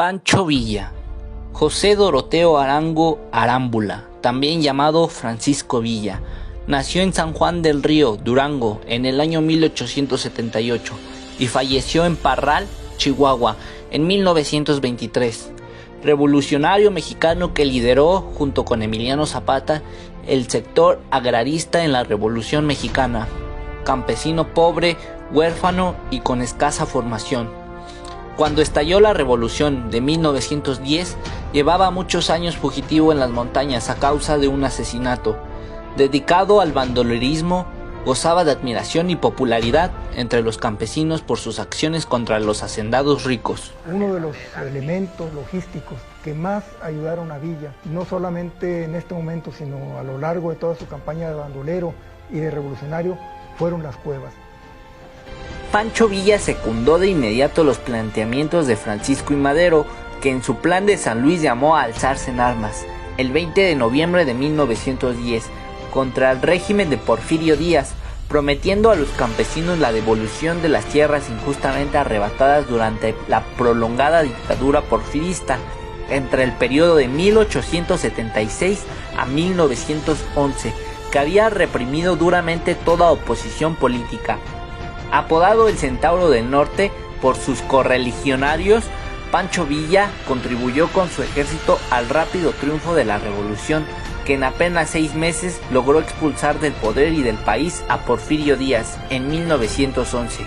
Pancho Villa, José Doroteo Arango Arámbula, también llamado Francisco Villa, nació en San Juan del Río, Durango, en el año 1878 y falleció en Parral, Chihuahua, en 1923. Revolucionario mexicano que lideró, junto con Emiliano Zapata, el sector agrarista en la Revolución Mexicana. Campesino pobre, huérfano y con escasa formación. Cuando estalló la Revolución de 1910, llevaba muchos años fugitivo en las montañas a causa de un asesinato. Dedicado al bandolerismo, gozaba de admiración y popularidad entre los campesinos por sus acciones contra los hacendados ricos. Uno de los elementos logísticos que más ayudaron a Villa, no solamente en este momento, sino a lo largo de toda su campaña de bandolero y de revolucionario, fueron las cuevas. Pancho Villa secundó de inmediato los planteamientos de Francisco I. Madero, que en su plan de San Luis llamó a alzarse en armas, el 20 de noviembre de 1910, contra el régimen de Porfirio Díaz, prometiendo a los campesinos la devolución de las tierras injustamente arrebatadas durante la prolongada dictadura porfirista, entre el periodo de 1876 a 1911, que había reprimido duramente toda oposición política. Apodado el Centauro del Norte por sus correligionarios, Pancho Villa contribuyó con su ejército al rápido triunfo de la revolución, que en apenas 6 meses logró expulsar del poder y del país a Porfirio Díaz en 1911.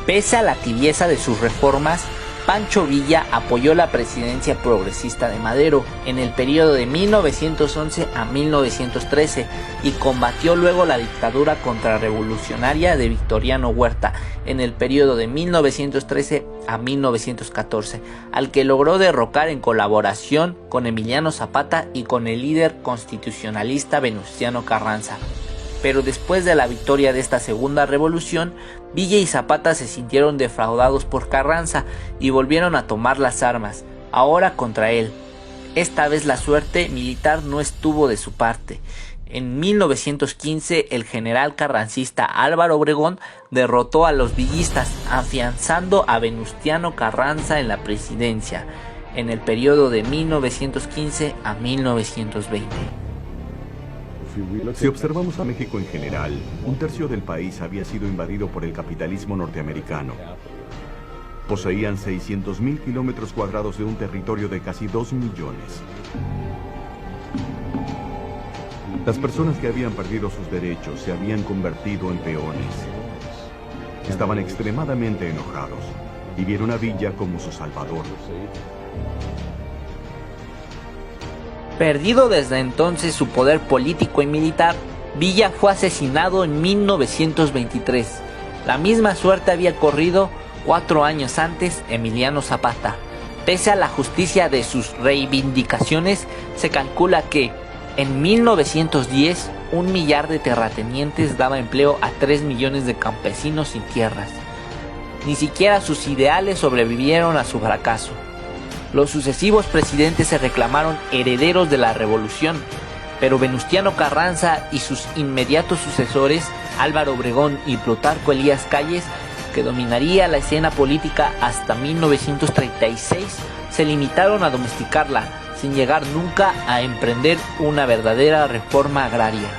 Pese a la tibieza de sus reformas, Pancho Villa apoyó la presidencia progresista de Madero en el periodo de 1911 a 1913 y combatió luego la dictadura contrarrevolucionaria de Victoriano Huerta en el periodo de 1913 a 1914, al que logró derrocar en colaboración con Emiliano Zapata y con el líder constitucionalista Venustiano Carranza. Pero después de la victoria de esta segunda revolución, Villa y Zapata se sintieron defraudados por Carranza y volvieron a tomar las armas, ahora contra él. Esta vez la suerte militar no estuvo de su parte. En 1915 el general carrancista Álvaro Obregón derrotó a los villistas, afianzando a Venustiano Carranza en la presidencia, en el periodo de 1915 a 1920. Si observamos a México en general, 1/3 del país había sido invadido por el capitalismo norteamericano. Poseían 600,000 kilómetros cuadrados de un territorio de casi 2 millones. Las personas que habían perdido sus derechos se habían convertido en peones. Estaban extremadamente enojados y vieron a Villa como su salvador. Perdido desde entonces su poder político y militar, Villa fue asesinado en 1923. La misma suerte había corrido 4 años antes Emiliano Zapata. Pese a la justicia de sus reivindicaciones, se calcula que en 1910 1 millar de terratenientes daba empleo a 3 millones de campesinos sin tierras. Ni siquiera sus ideales sobrevivieron a su fracaso. Los sucesivos presidentes se reclamaron herederos de la revolución, pero Venustiano Carranza y sus inmediatos sucesores, Álvaro Obregón y Plutarco Elías Calles, que dominaría la escena política hasta 1936, se limitaron a domesticarla, sin llegar nunca a emprender una verdadera reforma agraria.